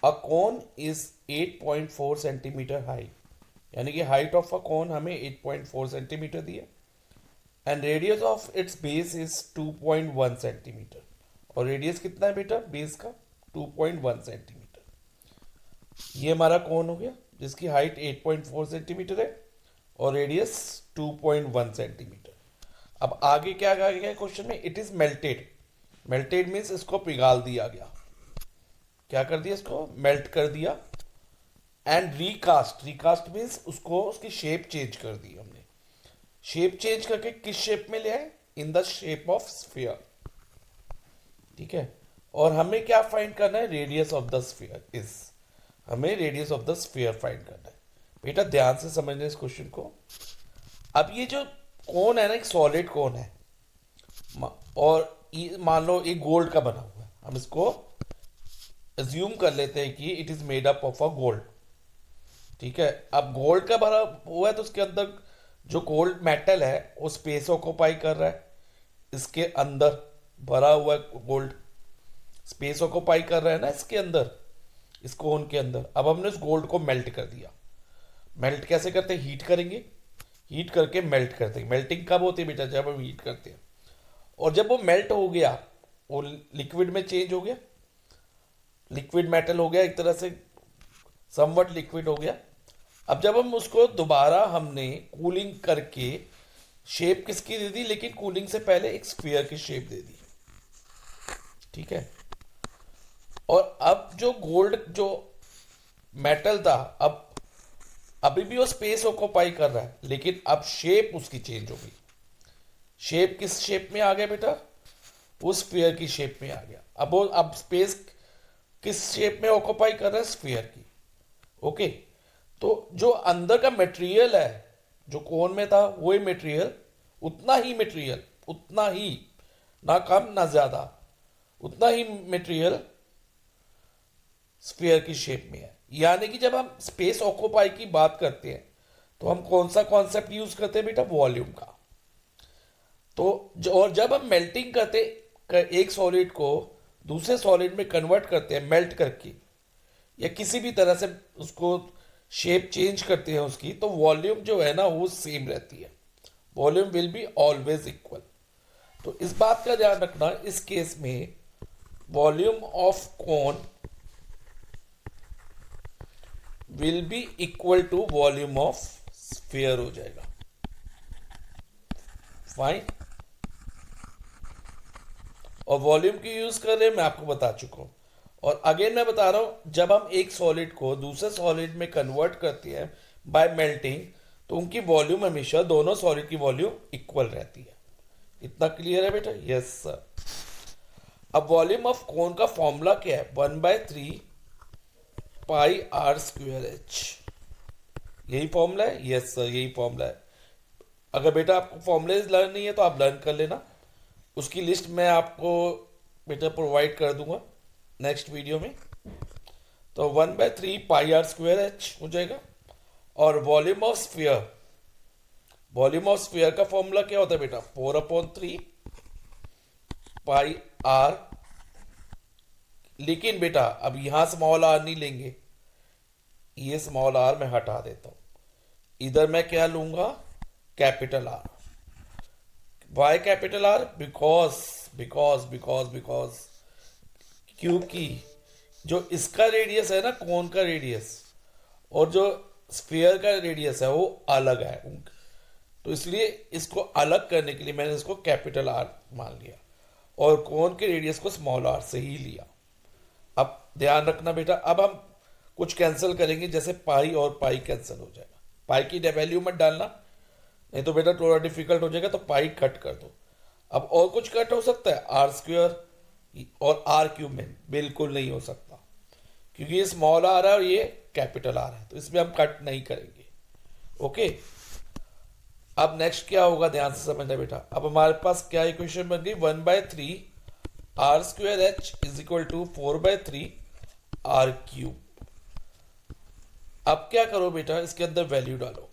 A cone is 8.4 centimetre high, यानी कि height of a कोन हमें 8.4 सेंटीमीटर दी है, and radius of its base is 2.1 centimetre. और radius कितना है बेटा बेस का? 2.1 सेंटीमीटर। ये हमारा कोन हो गया जिसकी हाइट 8.4 सेंटीमीटर है और रेडियस 2.1 सेंटीमीटर। अब आगे क्या कहा गया क्वेश्चन में? It is melted. Melted means इसको पिघाल दिया गया। क्या कर दिया? इसको मेल्ट कर दिया। एंड रिकास्ट, रिकास्ट मीन्स उसको उसकी शेप चेंज कर दी हमने। शेप चेंज करके किस शेप में ले आए? In the shape of sphere. ठीक है। और हमें क्या फाइंड करना है? Radius of the sphere is, हमें radius of the sphere find करना है। बेटा ध्यान से समझना इस क्वेश्चन को। अब ये जो कोन है ना, एक सॉलिड कोन है, और मान लो एक गोल्ड का बना हुआ है, हम इसको अज्यूम कर लेते हैं कि it is made up of a gold. ठीक है। अब गोल्ड का भरा हुआ है तो उसके अंदर जो गोल्ड मेटल है वो स्पेस ऑक्यूपाई कर रहा है। इसके अंदर भरा हुआ है गोल्ड, स्पेस ऑक्यूपाई कर रहा है ना इसके अंदर, इस कोन के अंदर। अब हमने उस गोल्ड को मेल्ट कर दिया। मेल्ट कैसे करते हैं? हीट करेंगे, हीट करके मेल्ट करते हैं। मेल्टिंग कब होती है बेटा? जब हम हीट करते हैं। और जब वो मेल्ट हो गया, वो लिक्विड में चेंज हो गया, लिक्विड मेटल हो गया एक तरह से, समवट लिक्विड हो गया। अब जब हम उसको दोबारा हमने कूलिंग करके शेप किसकी दे दी? लेकिन कूलिंग से पहले एक स्फीयर की शेप दे दी। ठीक है। और अब जो गोल्ड जो मेटल था, अब अभी भी वो स्पेस ऑक्यूपाई कर रहा है, लेकिन अब शेप उसकी चेंज हो गई। शेप किस शेप में आ गया बेटा? उस स्फीयर की शेप में आ गया। अब वो अब स्पेस किस शेप में ऑक्यूपाई कर रहा है? स्फीयर की। ओके। तो जो अंदर का मटेरियल है जो कोन में था, वही मटेरियल, उतना ही मटेरियल, उतना ही, ना कम ना ज्यादा, उतना ही मटेरियल स्फीयर की शेप में है। यानी कि जब हम स्पेस ऑक्यूपाई की बात करते हैं तो हम कौन सा कॉन्सेप्ट यूज करते हैं बेटा? वॉल्यूम का। तो और जब हम मेल्टिंग करते एक सॉलिड को दूसरे सॉलिड में कन्वर्ट करते हैं मेल्ट करके, या किसी भी तरह से उसको शेप चेंज करते हैं उसकी, तो वॉल्यूम जो है ना वो सेम रहती है। Volume will be always equal. तो इस बात का ध्यान रखना, इस केस में volume of cone will be equal to volume of sphere हो जाएगा। फाइन। और वॉल्यूम की यूज कर रहे हैं मैं आपको बता चुका हूं। और अगेन मैं बता रहा हूं, जब हम एक सॉलिड को दूसरे सॉलिड में कन्वर्ट करते हैं बाय मेल्टिंग, तो उनकी वॉल्यूम हमेशा, दोनों सॉलिड की वॉल्यूम इक्वल रहती है। इतना क्लियर है बेटा? Yes sir. अब वॉल्यूम ऑफ कोन का फॉर्मूला क्या है? 1/3 पाई आर स्क्वेयर एच। यही फॉर्मूला है? यस सर, यही फॉर्मूला है। अगर बेटा आपको फॉर्मूले लर्न नहीं है तो आप लर्न कर लेना, उसकी लिस्ट मैं आपको बेटा प्रोवाइड कर दूंगा नेक्स्ट वीडियो में। तो 1/3 पाई आर स्क्वेयर एच हो जाएगा। और volume of sphere, volume of sphere का फॉर्मूला क्या होता है बेटा? 4/3 पाई आर। लेकिन बेटा अब यहां स्मॉल आर नहीं लेंगे, ये स्मॉल आर मैं हटा देता हूं। इधर मैं क्या लूंगा? Capital R. Why capital R? Because because because because क्योंकि जो इसका रेडियस है ना, कोन का रेडियस, और जो स्फीयर का रेडियस है वो अलग है। तो इसलिए इसको अलग करने के लिए मैंने इसको कैपिटल आर मान लिया और कोन के रेडियस को स्मॉल आर से ही लिया। अब ध्यान रखना बेटा, अब हम कुछ कैंसिल करेंगे, जैसे पाई और पाई कैंसिल हो जाएगा। पाई की वैल्यू मत डालना, नहीं तो बेटा थोड़ा डिफिकल्ट हो जाएगा, तो पाई कट कर दो। अब और कुछ कट हो सकता है? आर स्क्वायर और आर क्यूब में बिल्कुल नहीं हो सकता, क्योंकि ये स्मॉल आर है और ये कैपिटल आर है, तो इसमें हम कट नहीं करेंगे। ओके। अब नेक्स्ट क्या होगा, ध्यान से समझना बेटा। अब हमारे पास क्या इक्वेशन बन गई? 1/3 R square H is equal to 4/3 R cube. अब क्या करो बेटा, इसके अंदर वैल्यू डालो।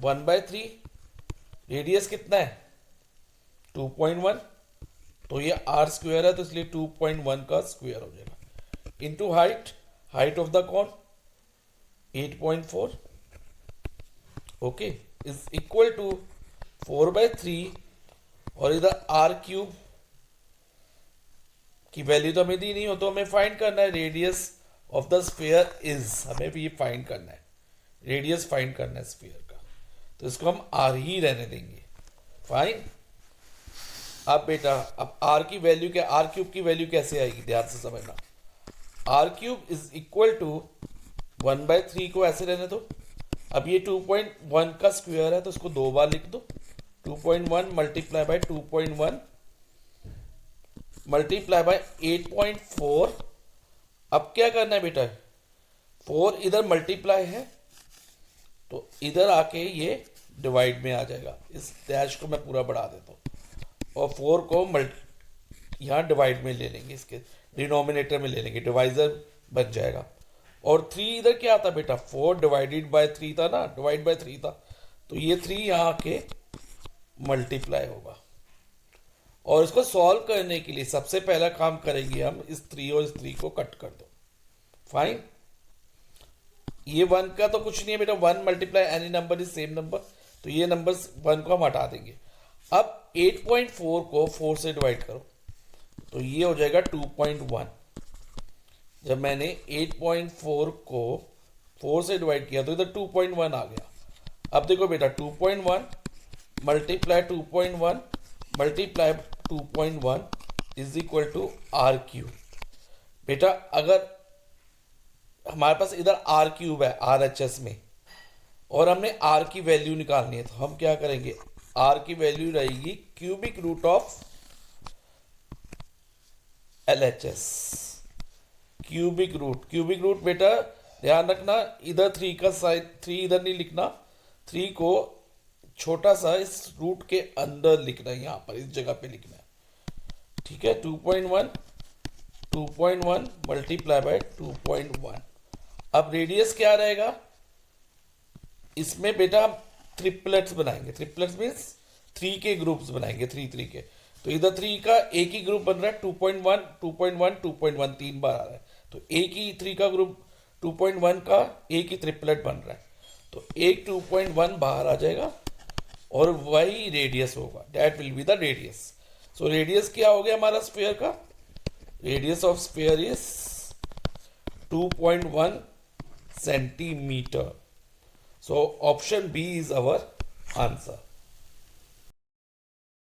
1/3, रेडियस कितना है? 2.1, तो ये आर स्क्वायर है तो इसलिए 2.1 का स्क्वायर हो जाएगा, into height height of the cone 8.4, okay, is equal to 4/3, और इधर r क्यूब की वैल्यू तो हमें दी नहीं हो, तो हमें फाइंड करना है radius of the sphere is, हमें भी ये फाइंड करना है, रेडियस फाइंड करना है स्फीयर का, तो इसको हम r ही रहने देंगे। फाइन। अब बेटा अब r की वैल्यू क्या, r क्यूब की वैल्यू कैसे आएगी, ध्यान से समझना। r cube is equal to 1/3 को ऐसे रहने दो। अब ये 2.1 का स्क्वायर है तो इसको 2 बार लिख दो। 2.1 मल्टीप्लाई बाय 2.1 मल्टीप्लाई बाय 8.4। अब क्या करना है बेटा, 4 इधर मल्टीप्लाई है तो इधर आके ये डिवाइड में आ जाएगा। इस डैश को मैं पूरा बढ़ा देता हूँ और 4 को यहाँ डिवाइड में ले लेंगे, इसके डिनोमिनेटर में ले लेंगे, डिवाइजर बन जाएगा। और 3 इधर क्या आता बेटा, 4 डिवाइडेड बाय 3 था ना, डिवाइड बाय 3 था, तो ये 3 यहाँ आके मल्टीप्लाई होगा। और इसको सॉल्व करने के लिए सबसे पहला काम करेंगे हम, इस 3 और इस 3 को कट कर दो। फाइन। ये 1 का तो कुछ नहीं है बेटा, 1 multiply any number is same number, तो ये नंबर 1 को हम हटा देंगे। अब 8.4 को 4 से डिवाइड करो तो ये हो जाएगा 2.1। जब मैंने 8.4 को 4 से डिवाइड किया तो इधर 2.1 आ गया। अब देखो बेटा 2.1 multiply 2.1 multiply 2.1 is equal to R cube. बेटा अगर हमारे पास इधर आर क्यूब है आर एच एस में और हमने आर की वैल्यू निकालनी है, तो हम क्या करेंगे, आर की वैल्यू रहेगी cubic root of L H S. Cubic root बेटा ध्यान रखना, इधर 3 का साइड 3 इधर नहीं लिखना, 3 को छोटा सा इस रूट के अंदर लिखना है, यहाँ पर इस जगह पे लिखना है, ठीक है। 2.1 मल्टीप्लाई बाय 2.1। अब रेडियस क्या रहेगा, इसमें बेटा हम ट्रिपलेट्स बनाएंगे। ट्रिपलेट्स मीन्स 3 के ग्रुप्स बनाएंगे, 3 के। तो इधर 3 का एक ही ग्रुप बन रहा है, 2.1 2.1 2.1 3 बार आ रहा है, तो एक ही 3 का ग्रुप 2.1 का एक ही ट्रिपलेट बन रहा है, तो एक 2.1 बाहर आ जाएगा और वही रेडियस होगा, that will be the radius. So radius क्या हो गया हमारा स्फीयर का, radius of sphere is 2.1 centimetre. So option B is our answer.